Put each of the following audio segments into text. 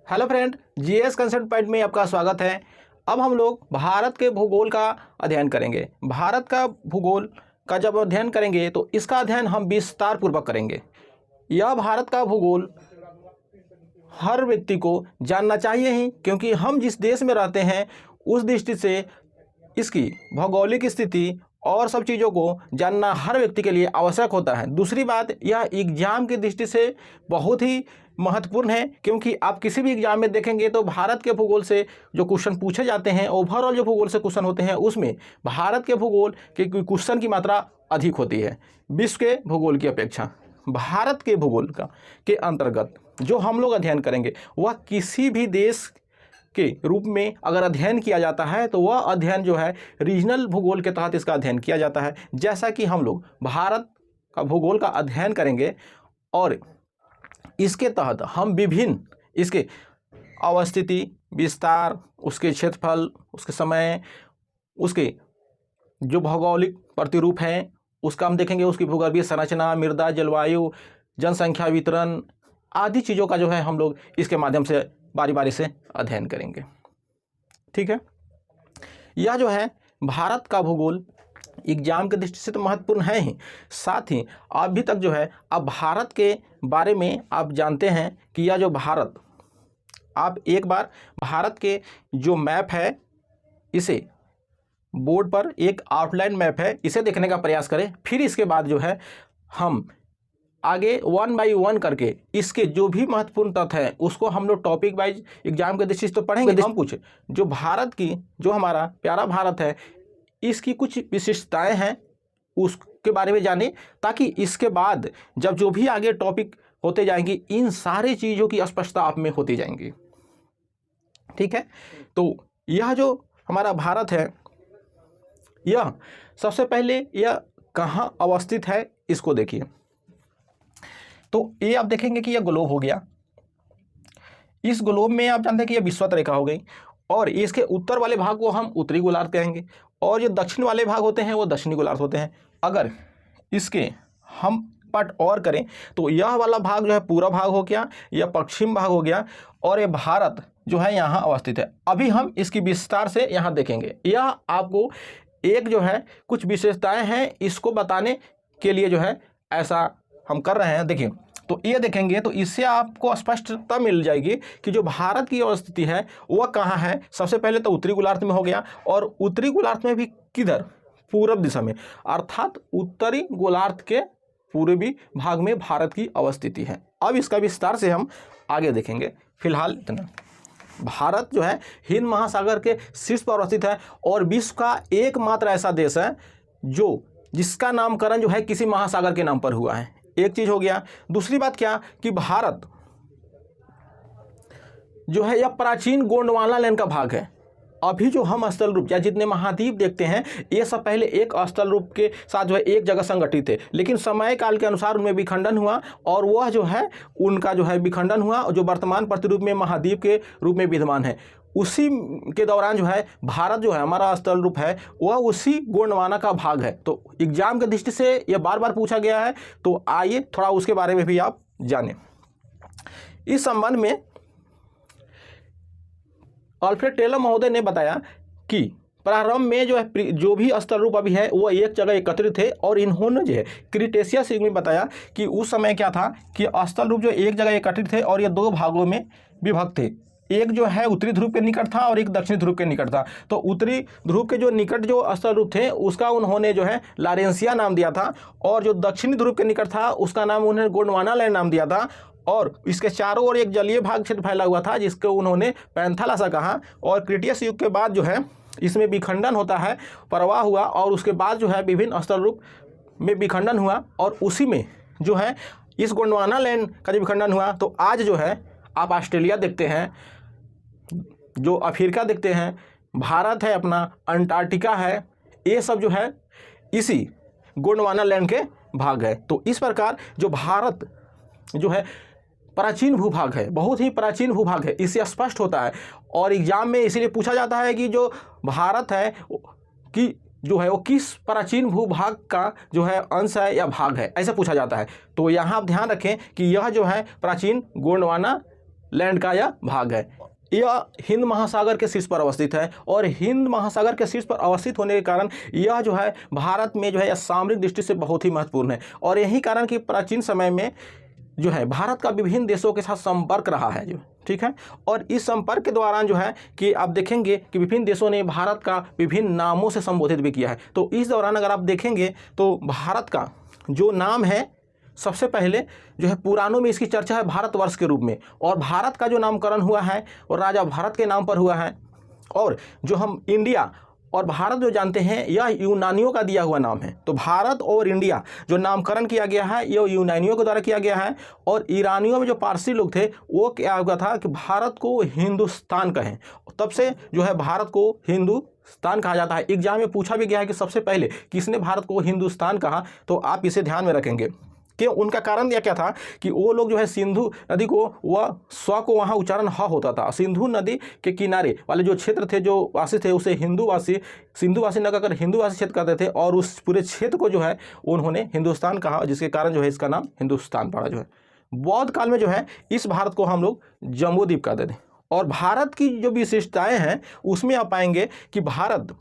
Hello friend, GS concept point में आपका स्वागत है। अब हम लोग भारत के भूगोल का अध्ययन करेंगे। भारत का भूगोल का जब अध्ययन करेंगे तो इसका अध्ययन हम विस्तार पूर्वक करेंगे। यह भारत का भूगोल हर व्यक्ति को जानना चाहिए ही, क्योंकि हम जिस देश में रहते हैं उस दृष्टि से इसकी भौगोलिक स्थिति और सब चीज़ों को जानना हर व्यक्ति के लिए आवश्यक होता है। दूसरी बात, यह एग्जाम की दृष्टि से बहुत ही महत्वपूर्ण है, क्योंकि आप किसी भी एग्जाम में देखेंगे तो भारत के भूगोल से जो क्वेश्चन पूछे जाते हैं, ओवरऑल जो भूगोल से क्वेश्चन होते हैं, उसमें भारत के भूगोल के क्वेश्चन की मात्रा अधिक होती है विश्व के भूगोल की अपेक्षा। भारत के भूगोल का के अंतर्गत जो हम लोग अध्ययन करेंगे वह किसी भी देश के रूप में अगर अध्ययन किया जाता है तो वह अध्ययन जो है रीजनल भूगोल के तहत इसका अध्ययन किया जाता है। जैसा कि हम लोग भारत का भूगोल का अध्ययन करेंगे और इसके तहत हम विभिन्न इसके अवस्थिति, विस्तार, उसके क्षेत्रफल, उसके समय, उसके जो भौगोलिक प्रतिरूप हैं उसका हम देखेंगे, उसकी भूगर्भीय संरचना, मृदा, जलवायु, जनसंख्या वितरण आदि चीज़ों का जो है हम लोग इसके माध्यम से बारी बारी से अध्ययन करेंगे। ठीक है, यह जो है भारत का भूगोल एग्जाम की दृष्टि से तो महत्वपूर्ण है ही, साथ ही अभी तक जो है अब भारत के बारे में आप जानते हैं कि यह जो भारत, आप एक बार भारत के जो मैप है इसे बोर्ड पर, एक आउटलाइन मैप है, इसे देखने का प्रयास करें। फिर इसके बाद जो है हम आगे 1 बाय 1 करके इसके जो भी महत्वपूर्ण तथ्य हैं उसको हम लोग टॉपिक वाइज एग्जाम के दृष्टि से तो पढ़ेंगे। हम कुछ जो भारत की, जो हमारा प्यारा भारत है, इसकी कुछ विशिष्टताएं हैं उसके बारे में जानें, ताकि इसके बाद जब जो भी आगे टॉपिक होते जाएंगे इन सारी चीज़ों की स्पष्टता आप में होती जाएंगी। ठीक है, तो यह जो हमारा भारत है, यह सबसे पहले यह कहाँ अवस्थित है इसको देखिए। तो ये आप देखेंगे कि यह ग्लोब हो गया। इस ग्लोब में आप जानते हैं कि यह विषुवत रेखा हो गई, और इसके उत्तर वाले भाग को हम उत्तरी गोलार्ध कहेंगे, और जो दक्षिण वाले भाग होते हैं वो दक्षिणी गोलार्ध होते हैं। अगर इसके हम पार्ट और करें तो यह वाला भाग जो है पूरा भाग हो गया, यह पश्चिम भाग हो गया, और ये भारत जो है यहाँ अवस्थित है। अभी हम इसकी विस्तार से यहाँ देखेंगे। यह आपको एक जो है कुछ विशेषताएं हैं, इसको बताने के लिए जो है ऐसा हम कर रहे हैं। देखिए, तो ये देखेंगे तो इससे आपको स्पष्टता मिल जाएगी कि जो भारत की अवस्थिति है वह कहाँ है। सबसे पहले तो उत्तरी गोलार्ध में हो गया, और उत्तरी गोलार्ध में भी किधर, पूर्व दिशा में, अर्थात उत्तरी गोलार्ध के पूर्वी भाग में भारत की अवस्थिति है। अब इसका विस्तार से हम आगे देखेंगे। फिलहाल इतना, भारत जो है हिंद महासागर के शीर्ष पर अवस्थित है और विश्व का एकमात्र ऐसा देश है जो जिसका नामकरण जो है किसी महासागर के नाम पर हुआ है। एक चीज हो गया। दूसरी बात क्या कि भारत जो है यह प्राचीन गोंडवाना लैंड का भाग है। अभी जो हम स्थल रूप या जितने महाद्वीप देखते हैं ये सब पहले एक स्थल रूप के साथ जो है एक जगह संगठित थे, लेकिन समय काल के अनुसार उनमें विखंडन हुआ, और वह जो है उनका जो है विखंडन हुआ, जो वर्तमान प्रतिरूप में महाद्वीप के रूप में विद्यमान है। उसी के दौरान जो है भारत जो है हमारा स्थल रूप है वह उसी गोंडवाना का भाग है। तो एग्जाम की दृष्टि से यह बार बार पूछा गया है, तो आइए थोड़ा उसके बारे में भी आप जानें। इस संबंध में अल्फ्रेड टेलर महोदय ने बताया कि प्रारंभ में जो है जो भी स्थल रूप अभी है वह एक जगह एकत्रित थे, और इन्होंने जो है क्रिटेशियस युग में बताया कि उस समय क्या था कि स्थल रूप जो एक जगह एकत्रित थे और ये दो भागों में विभक्त थे। एक जो है उत्तरी ध्रुव के निकट था और एक दक्षिणी ध्रुव के निकट था। तो उत्तरी ध्रुव के जो निकट जो स्थल रूप थे उसका उन्होंने जो है लारेंसिया नाम दिया था, और जो दक्षिणी ध्रुव के निकट था उसका नाम उन्होंने गोंडवाना लैंड नाम दिया था, और इसके चारों ओर एक जलीय भाग क्षेत्र फैला हुआ था जिसको उन्होंने पैंथालासा कहा। और क्रिटियस युग के बाद जो है इसमें विखंडन होता है, प्रवाह हुआ, और उसके बाद जो है विभिन्न स्थल रूप में विखंडन हुआ, और उसी में जो है इस गोंडवाना लैंड का जो विखंडन हुआ। तो आज जो है आप ऑस्ट्रेलिया देखते हैं, जो अफ्रीका देखते हैं, भारत है अपना, अंटार्कटिका है, ये सब जो है इसी गोंडवाना लैंड के भाग है। तो इस प्रकार जो भारत जो है प्राचीन भूभाग है, बहुत ही प्राचीन भूभाग है, इससे स्पष्ट होता है। और एग्जाम में इसीलिए पूछा जाता है कि जो भारत है कि जो है वो किस प्राचीन भूभाग का जो है अंश है या भाग है, ऐसा पूछा जाता है। तो यहाँ आप ध्यान रखें कि यह जो है प्राचीन गोंडवाना लैंड का यह भाग है। यह हिंद महासागर के शीर्ष पर अवस्थित है और हिंद महासागर के शीर्ष पर अवस्थित होने के कारण यह जो है भारत में जो है सामरिक दृष्टि से बहुत ही महत्वपूर्ण है। और यही कारण कि प्राचीन समय में जो है भारत का विभिन्न देशों के साथ संपर्क रहा है जो, ठीक है। और इस संपर्क के दौरान जो है कि आप देखेंगे कि विभिन्न देशों ने भारत का विभिन्न नामों से संबोधित भी किया है। तो इस दौरान अगर आप देखेंगे तो भारत का जो नाम है, सबसे पहले जो है पुराणों में इसकी चर्चा है भारतवर्ष के रूप में, और भारत का जो नामकरण हुआ है और राजा भारत के नाम पर हुआ है। और जो हम इंडिया और भारत जो जानते हैं यह यूनानियों का दिया हुआ नाम है। तो भारत और इंडिया जो नामकरण किया गया है यह यूनानियों के द्वारा किया गया है। और ईरानियों में जो पारसी लोग थे वो क्या हुआ था कि भारत को हिंदुस्तान कहें, तब से जो है भारत को हिंदुस्तान कहा जाता है। एग्जाम में पूछा भी गया है कि सबसे पहले किसने भारत को हिंदुस्तान कहा, तो आप इसे ध्यान में रखेंगे कि उनका कारण यह क्या था कि वो लोग जो है सिंधु नदी को वह स्व को वहाँ उच्चारण ह होता था। सिंधु नदी के किनारे वाले जो क्षेत्र थे जो वासी थे उसे सिंधुवासी न कहकर हिंदूवासी क्षेत्र कहते थे, और उस पूरे क्षेत्र को जो है उन्होंने हिंदुस्तान कहा, जिसके कारण जो है इसका नाम हिंदुस्तान पड़ा। जो है बौद्ध काल में जो है इस भारत को हम लोग जम्बूद्वीप कहते थे। और भारत की जो विशिष्टताएँ हैं उसमें आप पाएंगे कि भारत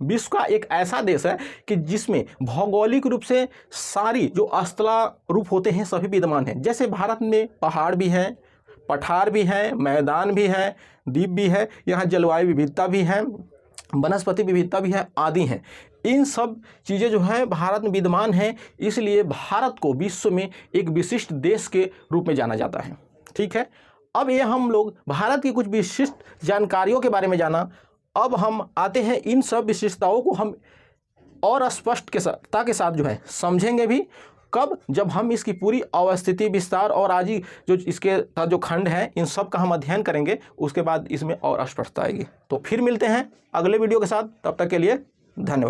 विश्व का एक ऐसा देश है कि जिसमें भौगोलिक रूप से सारी जो स्थला रूप होते हैं सभी विद्यमान हैं। जैसे भारत में पहाड़ भी हैं, पठार भी हैं, मैदान भी हैं, द्वीप भी है, यहाँ जलवायु विविधता भी है, वनस्पति विविधता भी है आदि हैं। इन सब चीज़ें जो है भारत में विद्यमान हैं, इसलिए भारत को विश्व में एक विशिष्ट देश के रूप में जाना जाता है, ठीक है। अब ये हम लोग भारत की कुछ विशिष्ट जानकारियों के बारे में जाना। अब हम आते हैं इन सब विशेषताओं को हम और स्पष्टता के साथ जो है समझेंगे भी। कब? जब हम इसकी पूरी अवस्थिति विस्तार और आज ही जो इसके जो खंड हैं इन सब का हम अध्ययन करेंगे, उसके बाद इसमें और स्पष्टता आएगी। तो फिर मिलते हैं अगले वीडियो के साथ, तब तक के लिए धन्यवाद।